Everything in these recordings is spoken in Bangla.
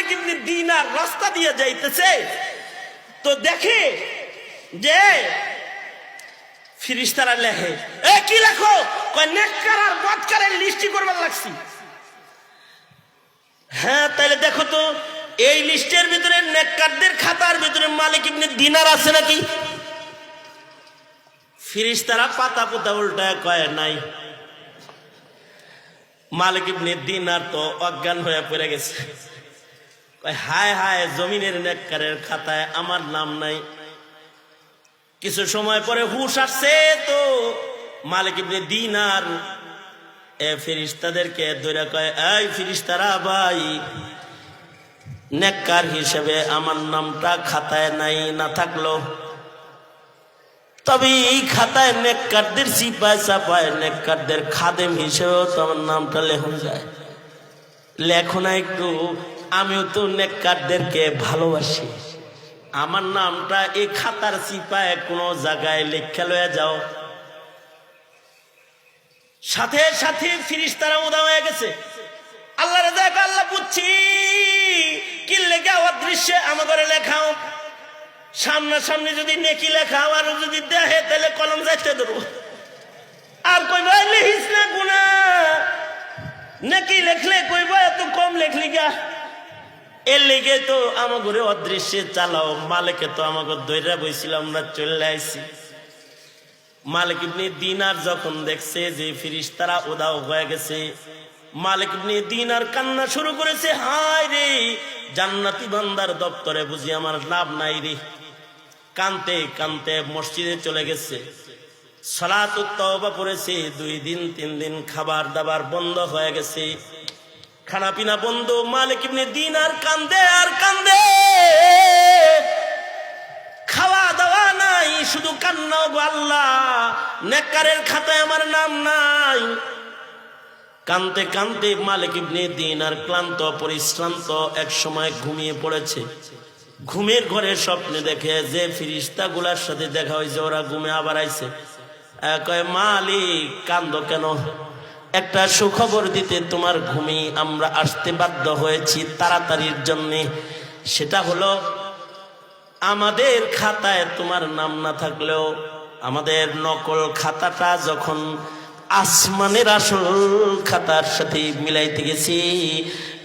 মালিক ইবনে দিনার রাস্তা দিয়ে যাইতেছে, তো দেখে যে ফেরেশতারা লেখে, এ কি লেখো? কয় নেককার আর বদকারের লিস্টি করবার লাগছি। হ্যাঁ, তাহলে দেখো তো এই লিস্টের ভিতরে নেককারদের খাতার ভিতরে মালিক ইবনে দিনার আছে নাকি? ফেরেশতারা পাতা পোতা উল্টায় কয় নাই। মালিক ইবনে দিনার তো অজ্ঞান হয়ে পড়ে গেছে। কয় হায় হায়, জমিনের নেককারের খাতায় আমার নাম নাই। কিছু সময় পরে হুশ আসছে, তো মালিক ইবনে দিনার ফেরেশতাদেরকে ধরে কয়, এই ফেরেশতারা ভাই, নেককার হিসেবে আমার নামটা খাতায় নাই, না থাকলো তবে এই খাতায় নেককারদের সিপায় চাপায় নেককারদের খাদেম হিসেবেও তো আমার নামটা লেখন যায়। লেখো না একটু, আমিও তো নেককারদেরকে ভালোবাসি, আমার নামটা এই খাতার সিপায় কোনো জায়গায় লেখা লয়ে যাও। সাথে সাথে ফেরেশতারা উদা হয়ে গেছে। আল্লাহ রাজা, আল্লাহ বুঝছি কি লেখা অদৃশ্যে আমাদের লেখাও, সামনাসামনি যদি নেকি লেখাও আর যদি দেখে তাহলে কলম যাইতে দেবো। আর কইব লিখিস না গুনা, নেকি লেখলে কইব এত কম লেখলি গা। এর লেগে তো আমাকে অদৃশ্যে চালাও। মালিকে তো আমাকে দৈরা বইছিল, আমরা চলে আইছি। মালিক ইবনে দিনার যখন দেখছে যে ফেরেশতারা উদাও হয়ে গেছে, মালিক ইবনে দিনার কান্না শুরু করেছে, হায় রে, জান্নাতি বান্দার দপ্তরে বুঝি আমার লাভ নাই রে। কানতে কানতে মসজিদে চলে গেছে, সালাতুত তওবা পড়েছে। 2 দিন 3 দিন খাবার দাবার বন্ধ হয়ে গেছে, খানা পিনা বন্ধ। মালিক ইবনে দিনার কান্দে আর কান্দে, খাওয়া দাওয়া নাই, শুধু কান্না। গো আল্লাহ, নেককারের খাতায় আমার নাম নাই। কানতে কানতে মালিক ইবনে দিনার ক্লান্ত পরিশ্রান্ত এক সময় ঘুমিয়ে পড়েছে। ঘুমের ঘরে স্বপ্নে দেখে যে ফেরেশতা গুলার সাথে দেখা হয়েছে, ওরা ঘুমে আবার আইছে। কয়, মালিক কান্দো কেন? একটা সুখবর দিতে তোমার ঘুমে আমরা আসতে বাধ্য হয়েছি তাড়াতাড়ির জন্যে। সেটা হলো, আমাদের খাতায় তোমার নাম না থাকলেও আমাদের নকল খাতাটা যখন আসমানের আসল খাতার সাথে মিলাইতে গেছি,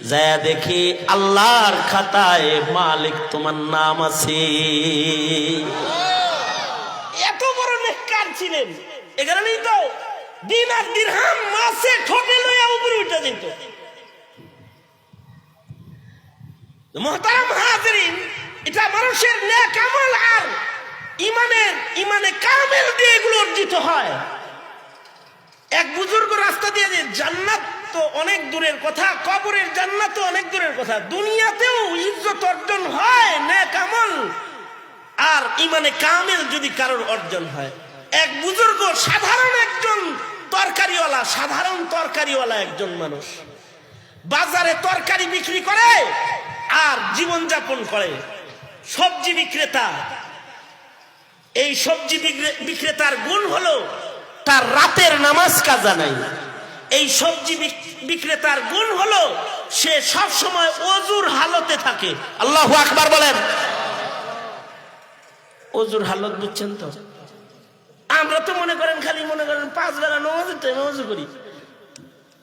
যায় দেখি আল্লাহর খাতায় মালিক তোমার নাম আছে। এত বড় নেককার ছিলেন, এ কারণেই তো দিনার দিরহাম মাসে ঠোঁটে লইয়া উপরে উঠে যেত। মুহতারাম হাজিরিন, এটা মানুষের নেক আমল আর ইমানে কামেল দিয়ে এগুলো অর্জিত হয়। এক বুজুর্গ রাস্তা দিয়ে যে জান্নাত তো অনেক দূরের কথা, কবরের জান্নাত তো অনেক দূরের কথা, দুনিয়াতেও ইজ্জত অর্জন হয় নেক আমল আর ইমানে কামেল যদি কারোর অর্জন হয়। এক বুজুর্গ সাধারণ একজন তরকারিওয়ালা, সাধারণ তরকারিওয়ালা একজন মানুষ, বাজারে তরকারি বিক্রি করে আর জীবনযাপন করে, সবজি বিক্রেতা। এই সবজি বিক্রেতার গুণ হলো তার রাতের নামাজ কাজা নাই। এই সবজি বিক্রেতার গুণ হলো সে সব সময় ওযুর হালতে থাকে। আল্লাহু আকবার বলেন। ওযুর হালত বুঝছেন তো? আমরা তো মনে করেন খালি মনে করেন 5 বেলা নামাজের টাইমে ওযু করি।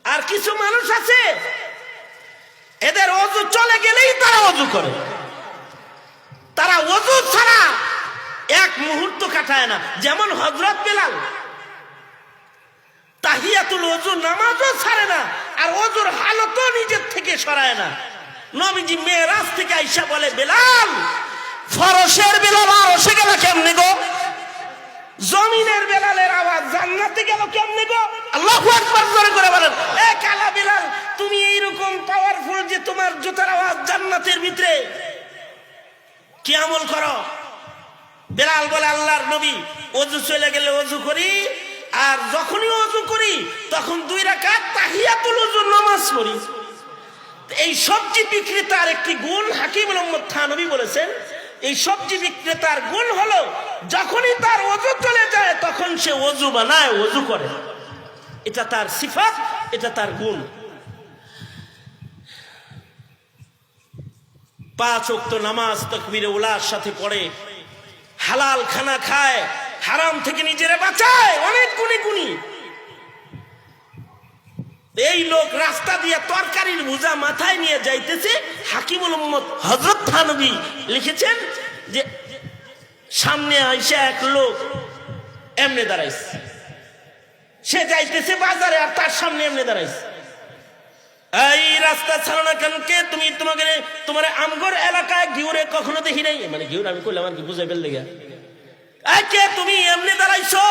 আর কিছু মানুষ আছে এদের ওযু চলে গেলেই তারা ওযু করে, তারা ওযু ছাড়া এক মুহূর্ত কাটায় না। যেমন হযরত বেলাল তাহিয়াতুল ওযু নামাজও ছাড়ে না, আর ওযুর হালতও নিজের থেকে সরায় না। নবীজি মেরাজ থেকে আইসা বলে, বেলাল, ফরশের বেলাল আরশে গেল কেমনে গো? জমিনের বেলালের আওয়াজ জান্নাতে গেল কেমনে গো? আল্লাহু আকবার জোরে করে বলেন। এ কালা বেলাল, তুমি এইরকম পাওয়ারফুল যে তোমার জুতার আওয়াজ জান্নাতের ভিতরে, কি আমল করো? বেলাল বলে, আল্লাহর নবী, ওযু চলে গেলে ওযু করি, আর যখনই ওযু করি তখন 2 রাকাত তাহিয়াতুল ওযু নামাজ পড়ি। এই সবজি বিক্রেতার একটি গুণ হাকিম মোহাম্মদ থানভী বলেছেন, এই সবজি বিক্রেতার গুণ হলো যখনই তার ওযু চলে যায় তখন সে ওযু বানায়, ওযু করে। এটা তার সিফাত, এটা তার গুণ। 5 ওয়াক্ত নামাজ তাকবীরে উলার সাথে পড়ে, হালাল খানা খায়, হারাম থেকে নিজেরা বাঁচায় অনেক গুণী গুণী। এই লোক রাস্তা দিয়ে তরকারির বোঝা মাথায় নিয়ে যাইতেছে। হাকিমুল উম্মত হযরত থানভী লিখেছেন যে সামনে আইসা এক লোক এমনে দাঁড়াইছে, সে যাইতেছে বাজারে আর তার সামনে এমনে দাঁড়াইছে। এই রাস্তা ছাড়ো না কেন, কে তুমি? তোমার আমগর এলাকায় ঘিউরে কখনো দেখি নাই। মানে ঘিউর আমি কইলাম আর কি বুঝাই ফেললে গা, কে তুমি এমনি দাঁড়াইছো?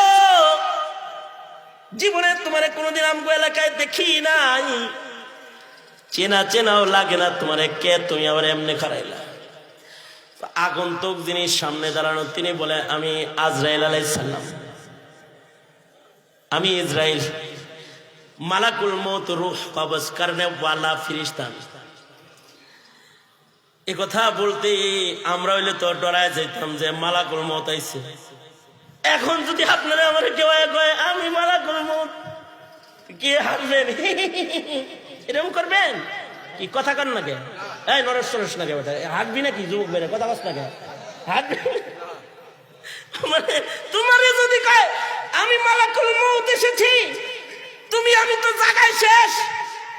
জীবনে তোমারে কোনোদিন আমগো এলাকায় দেখি নাই, চেনা চেনাও লাগে না তোমারে, কে তুমি আবার এমনি খারাইলা? আগন্তুক যিনি সামনে দাঁড়ানো তিনি বলে, আমি আজরাইল আলাইহিস সালাম, আমি ইসরাইল, মালাকুল মউত রূহ কবজ করনে ওয়ালা ফেরেশতা। এ কথা বলতে আমরা হইলে তো ডরায় যাইতাম যে মালাকুল মউত আইছে। এখন যদি আপনারা আমার কেউ কয় আমি মালাকুল মউত, কে হারবেন? এরকম করবেন কি? কথা কর না কে? এই নরেশ সরেশ না কে? বেটা হাঁটবি নাকি? যুবক বেড়ে কথা বস না কে? হাঁটবি মানে তোমারে যদি কয় আমি মালাকুল মউত এসেছি, আমি তো জায়গায় শেষ।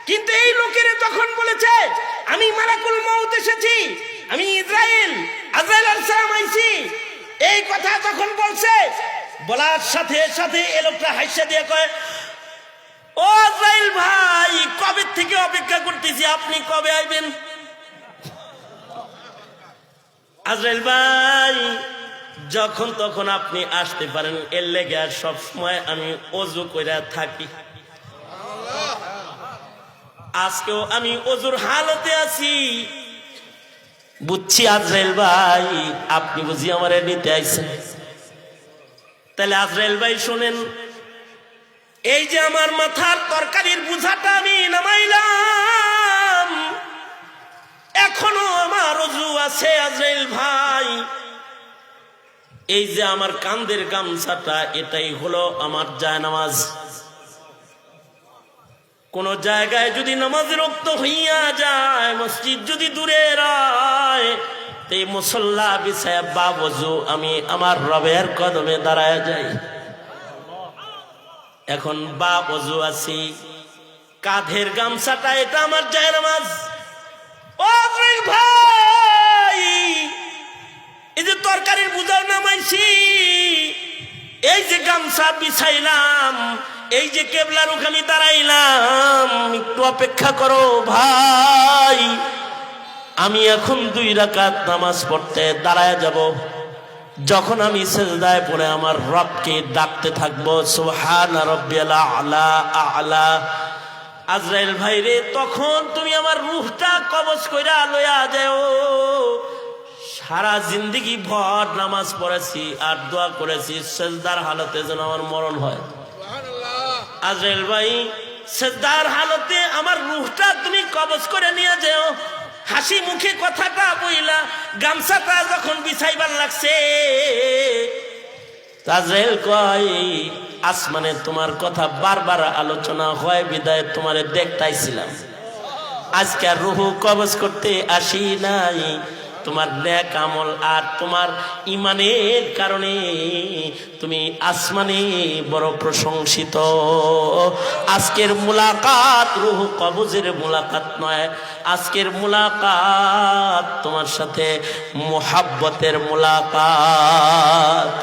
কিন্তু এই লোকের যখন বলেছে আমি মালাকুল মউত এসেছি, আমি ইসরাইল, আজরাইল আলাইহিস সালাম আইছি, এই কথা যখন বলছে, বলার সাথে সাথে এই লোকটা হাসিয়া দিয়ে কয়, ও আজরাইল ভাই, কবে থেকে অপেক্ষা করতেছি, আপনি কবে আইবেন? আজরাইল ভাই, যখন তখন আপনি আসতে পারেন, এর লেগে আর সব সময় আমি ওযু কইরা থাকি। আজকেও আমি ওযুর হালতে আছি। বুঝছি আজরাইল ভাই, আপনি বুঝি আমারে নিতে আইছেন। তাহলে আজরাইল ভাই শোনেন, এই যে আমার মাথার তরকারির বোঝাটা আমি নামাইলাম, এখনো আমার ওযু আছে আজরাইল ভাই। এই যে আমার কাঁধের গামছাটা, এটাই হলো আমার জায়নামাজ। কোন জায়গায় যদি নামাজ রক্ত হইয়া যায়, মসজিদ যদি দূরে রয়, তে মুসল্লা বিছায়া বা ওযু আমি আমার রবের কদমে দাঁড়ায় যাই। এখন বা ওযু আছি, কাঁধের গামছাটা এটা আমার জায়নামাজ। ও ভাই, এই যে তরকারির বোঝা নামাইছি, এই যে গামছা বিছাইলাম, এই যে কেবলার ওখানে দাঁড়াইলাম, একটু অপেক্ষা করো ভাই, আমি এখন 2 রাকাত নামাজ পড়তে দাঁড়ায় যাব। যখন আমি সিজদায় পড়ে আমার রবকে ডাকতে থাকবো, সুবহানা রাব্বিয়াল আলা আলা। আজরাইল ভাই রে, তখন তুমি আমার রূহটা কবজ কইরা লইয়া যাও। সারা জিন্দেগি ভর নামাজ পড়েছি আর দোয়া করেছি, সিজদার হালতে যেন আমার মরণ হয়। আজরাইল ভাই, সিজদার হালতে আমার রূহটা তুমি কবজ করে নিয়ে যাও। হাসি মুখে কথাটা বইলা গামছাটা যখন বিছাইবার লাগছে, আজরাইল কয়, আসমানে তোমার কথা বারবার আলোচনা হয় বিদায় তোমারে দেখতাইছিলাম, আজকে আর রূহ কবজ করতে আসি নাই। তোমার নেক আমল আর তোমার ইমানের কারণে তুমি আসমানে বড় প্রশংসিত। আজকের মুলাকাত রূহ কবজের মুলাকাত নয়, আজকের মুলাকাত তোমার সাথে মুহাব্বতের মুলাকাত।